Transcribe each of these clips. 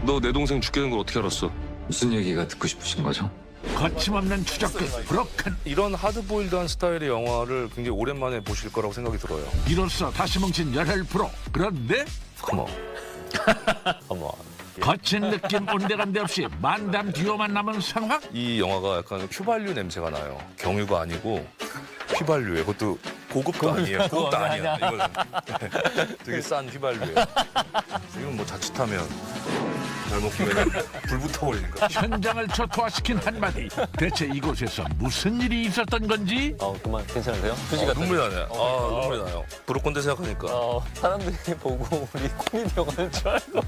너 내 동생 죽게 된 걸 어떻게 알았어? 무슨 얘기가 듣고 싶으신 거죠? 거침없는 추적 끝 브로큰. 이런 하드보일드한 스타일의 영화를 굉장히 오랜만에 보실 거라고 생각이 들어요. 이로써 다시 뭉친 열혈 프로. 그런데 컴온. 컴온. 거친 느낌 온데간데 없이 만담 듀오만 남은 상황. 이 영화가 약간 휘발유 냄새가 나요. 경유가 아니고 휘발유예요. 그것도 고급도 아니에요. 고급도 아니야. 이거는 되게 싼 휘발유예요. 이건 뭐 자칫하면 잘못 끼면 불 붙어버리니까. 현장을 초토화시킨 한마디. 대체 이곳에서 무슨 일이 있었던 건지. 그만 괜찮으세요? 휴지 같은 눈물이 나네. 눈물이 나요. 브로컨대 생각하니까. 사람들이 보고 우리 코미디 영화인 줄 알고.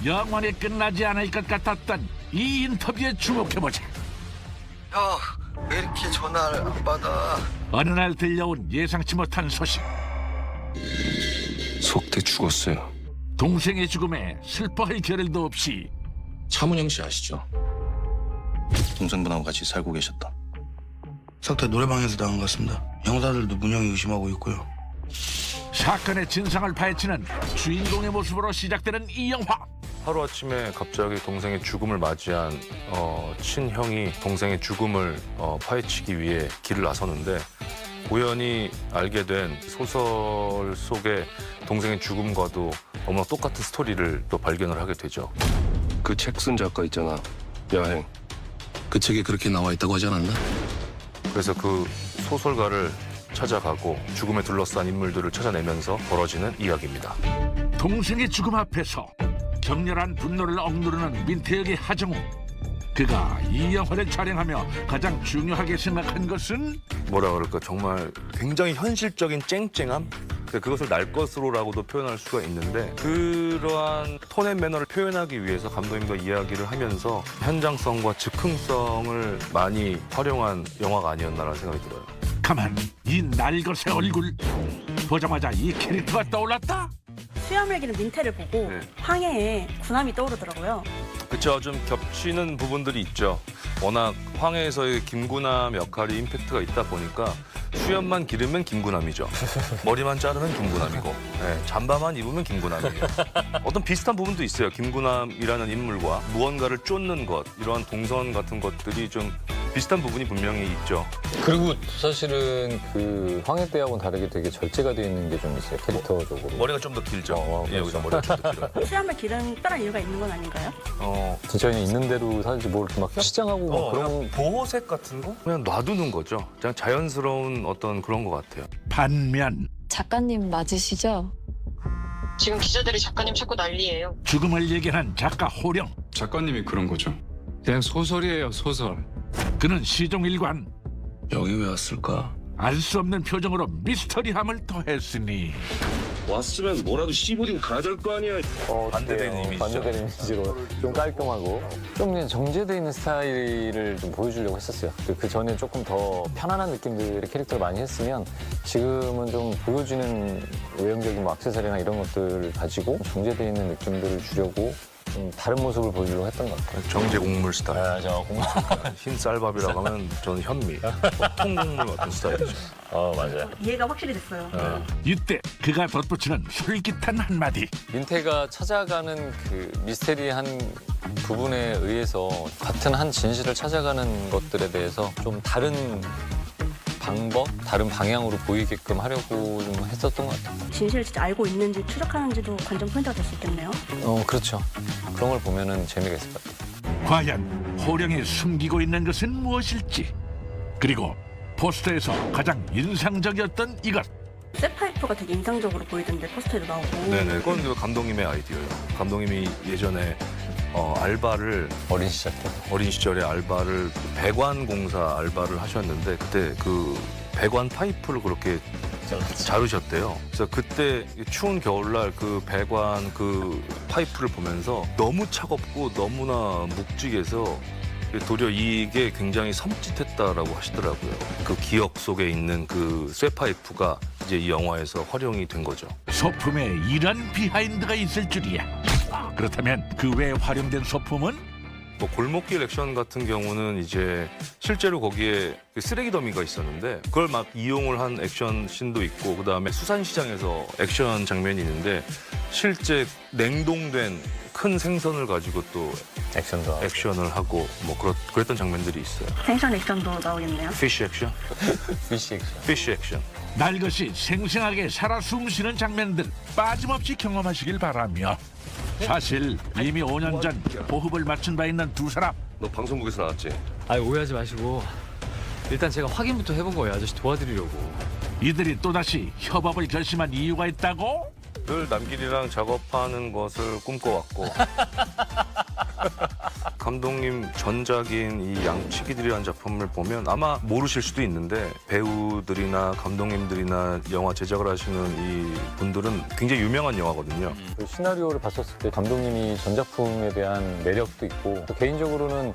영원히 끝나지 않을 것 같았던 이 인터뷰에 주목해보자. 형, 왜 이렇게 전화를 안 받아? 어느 날 들려온 예상치 못한 소식. 속대 죽었어요. 동생의 죽음에 슬퍼할 겨를도 없이 차문영 씨 아시죠? 동생분하고 같이 살고 계셨던. 석태 노래방에서 당한 것 같습니다. 형사들도 문영이 의심하고 있고요. 사건의 진상을 파헤치는 주인공의 모습으로 시작되는 이 영화. 하루아침에 갑자기 동생의 죽음을 맞이한 친형이 동생의 죽음을 파헤치기 위해 길을 나서는데 우연히 알게 된 소설 속의 동생의 죽음과도 너무나 똑같은 스토리를 또 발견을 하게 되죠. 그 책 쓴 작가 있잖아. 야행. 그 책에 그렇게 나와 있다고 하지 않았나? 그래서 그 소설가를 찾아가고 죽음에 둘러싼 인물들을 찾아내면서 벌어지는 이야기입니다. 동생의 죽음 앞에서 격렬한 분노를 억누르는 민태혁의 하정우. 그가 이 영화를 촬영하며 가장 중요하게 생각한 것은 뭐라 그럴까 정말 굉장히 현실적인 쨍쨍함? 그것을 날 것으로라고도 표현할 수가 있는데 그러한 톤 앤 매너를 표현하기 위해서 감독님과 이야기를 하면서 현장성과 즉흥성을 많이 활용한 영화가 아니었나라는 생각이 들어요. 가만 이 날것의 얼굴 보자마자 이 캐릭터가 떠올랐다. 수염을 기른 민태를 보고 네. 황해에 군함이 떠오르더라고요. 그렇죠. 좀 겹치는 부분들이 있죠. 워낙 황해에서의 김구남 역할이 임팩트가 있다 보니까 수염만 기르면 김구남이죠. 머리만 자르면 김구남이고 네, 잠바만 입으면 김구남이에요. 어떤 비슷한 부분도 있어요. 김구남이라는 인물과 무언가를 쫓는 것, 이러한 동선 같은 것들이 좀 비슷한 부분이 분명히 있죠. 그리고 사실은 그 황해 때하고는 다르게 되게 절제가 되어 있는 게 좀 있어요, 캐릭터적으로. 머리가 좀 더 길죠. 예, 여기서 머리가 좀 더 길어요. 수염을 기른 특별한 이유가 있는 건 아닌가요? 진짜 그냥 있는 대로 사실 뭘 이렇게 막 시장하고 막 그런 그냥 보호색 같은 거? 그냥 놔두는 거죠. 그냥 자연스러운 어떤 그런 것 같아요. 반면 작가님 맞으시죠? 지금 기자들이 작가님 찾고 난리예요. 죽음을 예견한 작가 호령. 작가님이 그런 거죠. 그냥 소설이에요, 소설. 그는 시종일관 여기 왜 왔을까? 알 수 없는 표정으로 미스터리함을 더했으니 왔으면 뭐라도 씹어리고 가야 될 거 아니야. 반대되는 이미지죠. 반대되는 이미지로 좀 깔끔하고 좀 그냥 정제돼 있는 스타일을 좀 보여주려고 했었어요. 그 전에 조금 더 편안한 느낌들의 캐릭터를 많이 했으면 지금은 좀 보여주는 외형적인 뭐 액세서리나 이런 것들을 가지고 정제돼 있는 느낌들을 주려고 좀 다른 모습을 보여주려고 했던 것 같아요. 정제 곡물 스타일. 저 공부. 흰 쌀밥이라고 하면 저는 현미. 통곡물 같은 스타일이죠. 맞아요. 이해가 확실히 됐어요. 이때 그가 덧붙이는 솔깃한 한마디. 민태가 찾아가는 그 미스테리한 부분에 의해서 같은 한 진실을 찾아가는 것들에 대해서 좀 다른 방법, 다른 방향으로 보이게끔 하려고 좀 했었던 것 같아요. 진실을 진짜 알고 있는지 추적하는지도 관전 포인트가 될 수 있겠네요. 그렇죠. 그런 걸 보면은 재미가 있을 것 같아요. 과연 호령이 숨기고 있는 것은 무엇일지. 그리고 포스터에서 가장 인상적이었던 이것. 쇠파이프가 되게 인상적으로 보이던데 포스터에도 나오고. 네네. 그건 감독님의 아이디어예요. 감독님이 예전에 알바를 어린 시절에 알바를 배관공사 알바를 하셨는데 그때 그 배관 파이프를 그렇게 자르셨대요. 그래서 그때 추운 겨울날 그 배관 그 파이프를 보면서 너무 차갑고 너무나 묵직해서 도리어 이게 굉장히 섬찟했다라고 하시더라고요. 그 기억 속에 있는 그 쇠파이프가 이제 이 영화에서 활용이 된 거죠. 소품에 이런 비하인드가 있을 줄이야. 그렇다면 그 외에 활용된 소품은? 뭐 골목길 액션 같은 경우는 이제 실제로 거기에 쓰레기 더미가 있었는데 그걸 막 이용을 한 액션 씬도 있고 그다음에 수산시장에서 액션 장면이 있는데 실제 냉동된 큰 생선을 가지고 또 액션도 하고. 액션을 하고 뭐 그랬던 장면들이 있어요. 생선 액션도 나오겠네요. 피쉬 액션? 피쉬 액션. 피쉬 액션. 날것이 생생하게 살아 숨쉬는 장면들 빠짐없이 경험하시길 바라며 사실 이미 5년 전 호흡을 맞춘 바 있는 두 사람. 너 방송국에서 나왔지? 아 오해하지 마시고 일단 제가 확인부터 해본 거예요. 아저씨 도와드리려고. 이들이 또다시 협업을 결심한 이유가 있다고? 늘 남길이랑 작업하는 것을 꿈꿔왔고 감독님 전작인 이 양치기들이라는 작품을 보면 아마 모르실 수도 있는데 배우들이나 감독님들이나 영화 제작을 하시는 이 분들은 굉장히 유명한 영화거든요. 그 시나리오를 봤었을 때 감독님이 전작품에 대한 매력도 있고 또 개인적으로는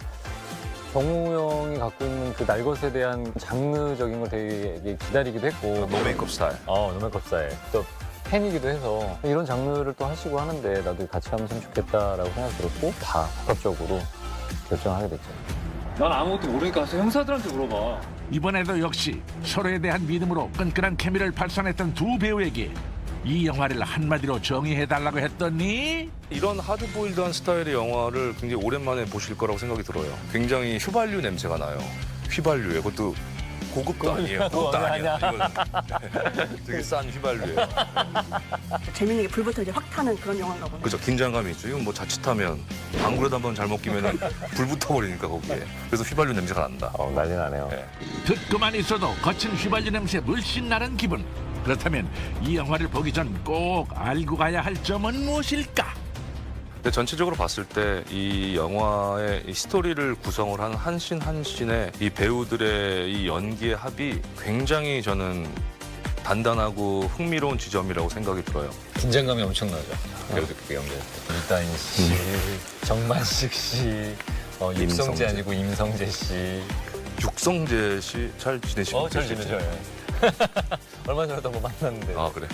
정우 형이 갖고 있는 그 날것에 대한 장르적인 걸 되게 기다리기도 했고 노메이크업 스타일. 노메이크업 스타일 또 팬이기도 해서 이런 장르를 또 하시고 하는데 나도 같이 하면 참 좋겠다라고 생각이 들었고 다 복합적으로 결정하게 됐죠. 난 아무것도 모르니까 가서 형사들한테 물어봐. 이번에도 역시 서로에 대한 믿음으로 끈끈한 케미를 발산했던 두 배우에게 이 영화를 한마디로 정의해달라고 했더니 이런 하드보일드한 스타일의 영화를 굉장히 오랜만에 보실 거라고 생각이 들어요. 굉장히 휘발유 냄새가 나요. 휘발유에 그것도 고급도 아니에요. 고급도 아니야. 이건 되게 싼 휘발유예요. 재밌는 게 불부터 이제 확 타는 그런 영화인가 보네. 그죠, 긴장감이 있죠. 이건 뭐 자칫하면 방구라도 한번 잘못 끼면은 불 붙어버리니까 거기에. 그래서 휘발유 냄새가 난다. 난리 나네요. 네. 듣고만 있어도 거친 휘발유 냄새 물씬 나는 기분. 그렇다면 이 영화를 보기 전 꼭 알고 가야 할 점은 무엇일까? 근데 전체적으로 봤을 때 이 영화의 이 스토리를 구성을 한 한 씬 한 씬의 이 배우들의 이 연기의 합이 굉장히 저는 단단하고 흥미로운 지점이라고 생각이 들어요. 긴장감이 엄청나죠. 배우들끼리 연기할 때. 이따인 씨, 정만식 씨, 육성재 아니고 임성재 씨. 육성재 씨 잘 지내시고 잘 계시죠? 지내죠. 예. 얼마 전에도 한번 만났는데. 아 그래?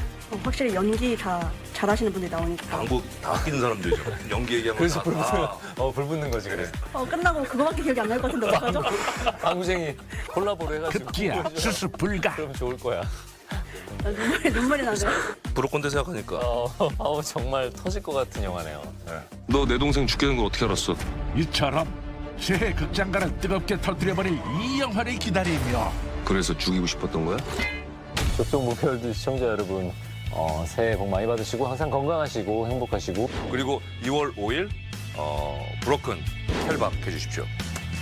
확실히 연기 다 잘하시는 분들이 나오니까. 방구 다 아끼는 사람들이죠. 연기 얘기하면 그래서 다, 불 붙는, 불 붙는 거지 그래. 끝나고 그거밖에 기억이 안 날 것 같은데 어떡하죠? 방구쟁이 콜라보를 해가지고. 급기야 수습 불가. 그럼 좋을 거야. 눈물이 나네요. 브로콘데 생각하니까 정말 터질 것 같은 영화네요. 너 내 동생 죽게 된 걸 어떻게 알았어? 이처럼 새해 극장가를 뜨겁게 터뜨려버릴 이 영화를 기다리며 그래서 죽이고 싶었던 거야? 족속 목표들 시청자 여러분 새해 복 많이 받으시고 항상 건강하시고 행복하시고 그리고 2월 5일 브로큰 텔박 해주십시오.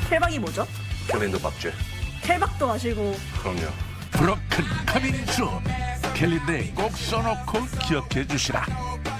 텔박이 뭐죠? 캘린더 박제. 텔박도 아시고. 그럼요. 브로큰 카밍 순 캘린더에 꼭 써놓고 기억해 주시라.